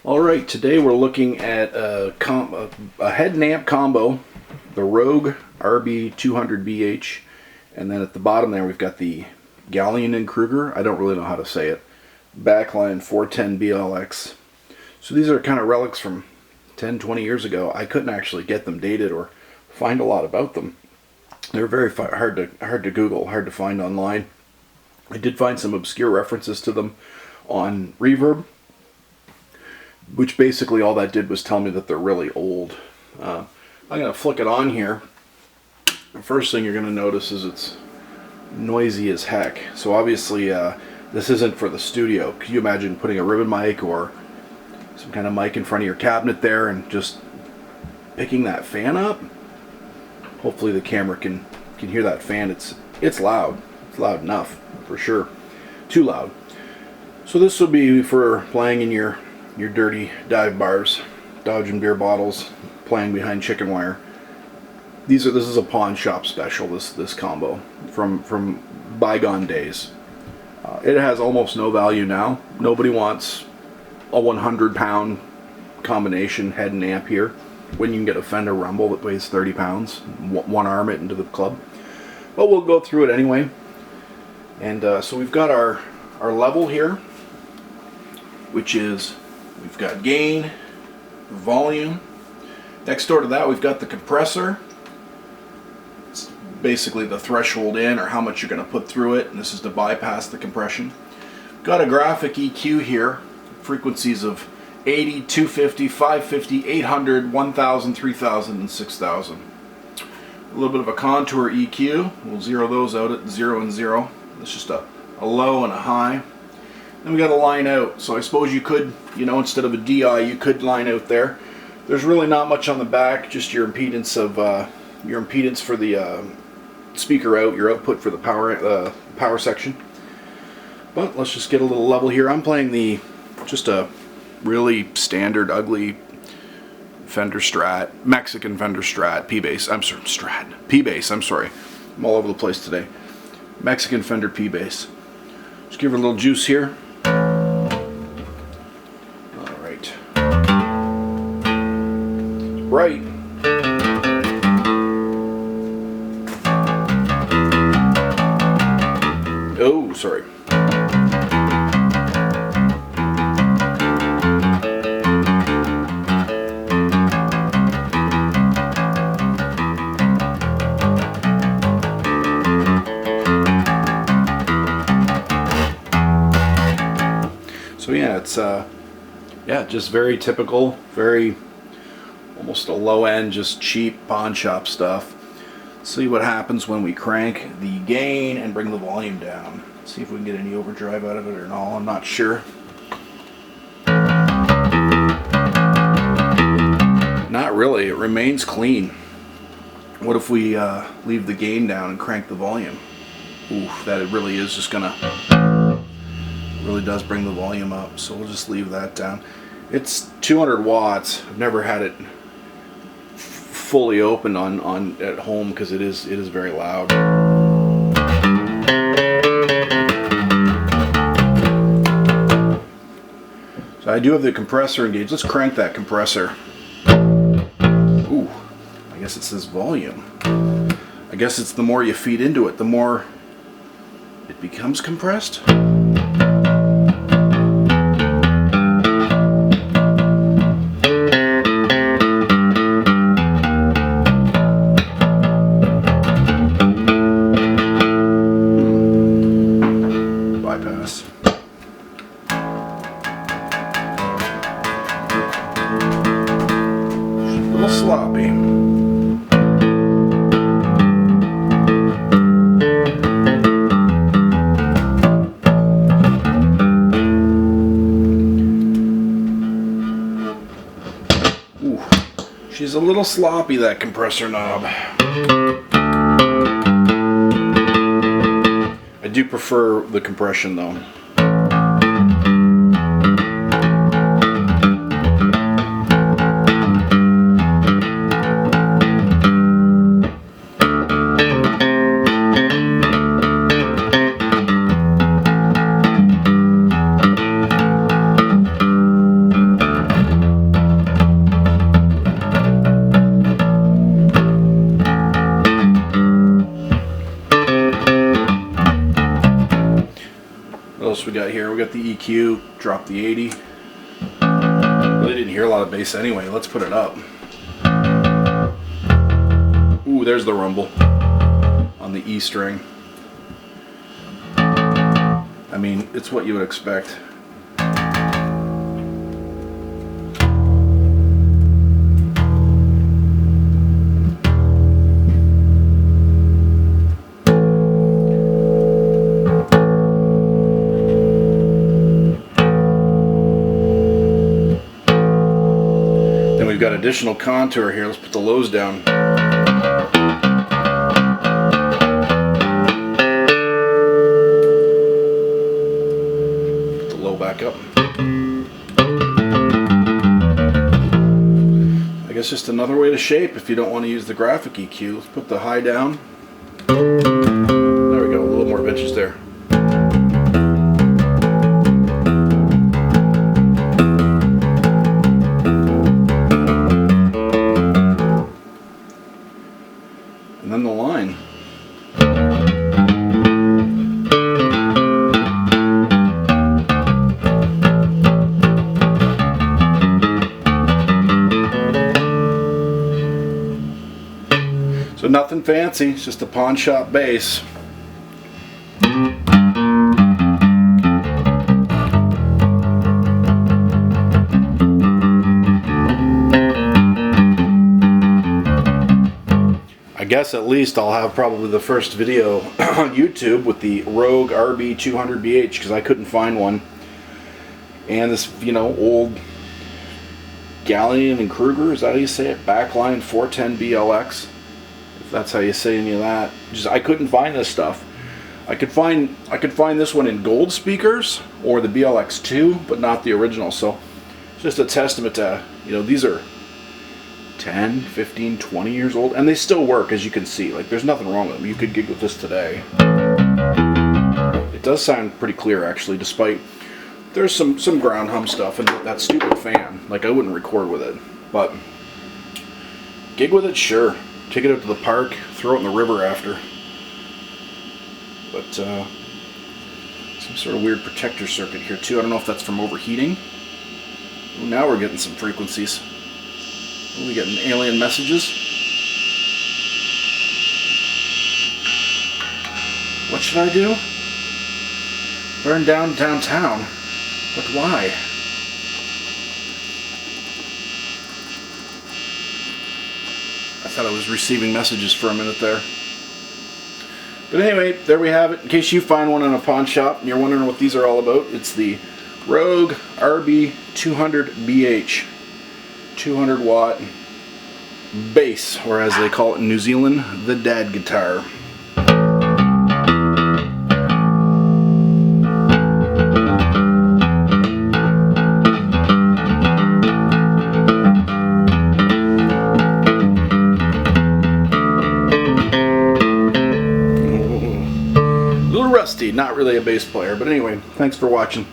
Alright, today we're looking at a head and amp combo, the Rogue RB-200BH, and then at the bottom there we've got the Gallien and Krueger, I don't really know how to say it, Backline 410BLX. So these are kind of relics from 10-20 years ago. I couldn't actually get them dated or find a lot about them. They're very hard to Google, hard to find online. I did find some obscure references to them on Reverb, which basically all that did was tell me that they're really old. I'm going to flick it on here. The first thing you're going to notice is it's noisy as heck. So obviously this isn't for the studio. Can you imagine putting a ribbon mic or some kind of mic in front of your cabinet there and just picking that fan up? Hopefully the camera can hear that fan. It's loud. It's loud enough for sure. Too loud. So this will be for playing in your dirty dive bars, dodging beer bottles, playing behind chicken wire. This is a pawn shop special, this combo from bygone days. It has almost no value now. Nobody wants a 100-pound combination head and amp here when you can get a Fender Rumble that weighs 30 pounds, one arm it into the club. But we'll go through it anyway. And so we've got our level here, which is we've got gain, volume. Next door to that we've got the compressor. It's basically the threshold in, or how much you're going to put through it, and this is to bypass the compression. Got a graphic EQ here, frequencies of 80, 250, 550, 800, 1000, 3000, and 6000. A little bit of a contour EQ. We'll zero those out at 0 and 0. It's just a low and a high. Then we got a line out, so I suppose you could, instead of a DI, you could line out there. There's really not much on the back, just your impedance for the speaker out, your output for the power section. But let's just get a little level here. I'm playing just a really standard, ugly Fender Strat, Mexican Fender Strat, P-Bass. I'm sorry, Strat, P-Bass. I'm sorry, I'm all over the place today. Mexican Fender P-Bass. Just give her a little juice here. Alright. Right. Oh, sorry. So yeah, it's just very typical, very almost a low end, just cheap pawn shop stuff. See what happens when we crank the gain and bring the volume down. See if we can get any overdrive out of it or no, I'm not sure. Not really, it remains clean. What if we leave the gain down and crank the volume? Oof, that it really is just gonna, really does bring the volume up, so we'll just leave that down. It's 200 watts. I've never had it fully open on at home because it is very loud. So I do have the compressor engaged. Let's crank that compressor. Ooh, I guess it says volume. I guess it's the more you feed into it, the more it becomes compressed. Bypass. A little sloppy. Ooh, she's a little sloppy, that compressor knob. I do prefer the compression though. What else we got here? We got the EQ, drop the 80. Really didn't hear a lot of bass anyway. Let's put it up. Ooh, there's the rumble on the E string. I mean, it's what you would expect. Then we've got additional contour here. Let's put the lows down. Back up. I guess just another way to shape if you don't want to use the graphic EQ. Let's put the high down. There we go, a little more pitches there. And then the line. So nothing fancy, it's just a pawn shop bass. I guess at least I'll have probably the first video on YouTube with the Rogue RB-200BH because I couldn't find one. And this, you know, old Gallien and Krueger, is that how you say it? Backline 410BLX. That's how you say any of that. Just I couldn't find this stuff. I could find this one in gold speakers or the BLX2, but not the original. So it's just a testament to, you know, these are 10, 15, 20 years old and they still work, as you can see. Like, there's nothing wrong with them. You could gig with this today. It does sound pretty clear actually, despite there's some ground hum stuff and that stupid fan. Like, I wouldn't record with it, but gig with it, sure. Take it out to the park, throw it in the river after. But some sort of weird protector circuit here too. I don't know if that's from overheating. Ooh, now we're getting some frequencies. Are we getting alien messages? What should I do? Burn down downtown. But why? I thought I was receiving messages for a minute there. But anyway, there we have it. In case you find one in a pawn shop and you're wondering what these are all about, it's the Rogue RB-200BH 200 watt bass, or as they call it in New Zealand, the dad guitar. Rusty, not really a bass player, but anyway, thanks for watching.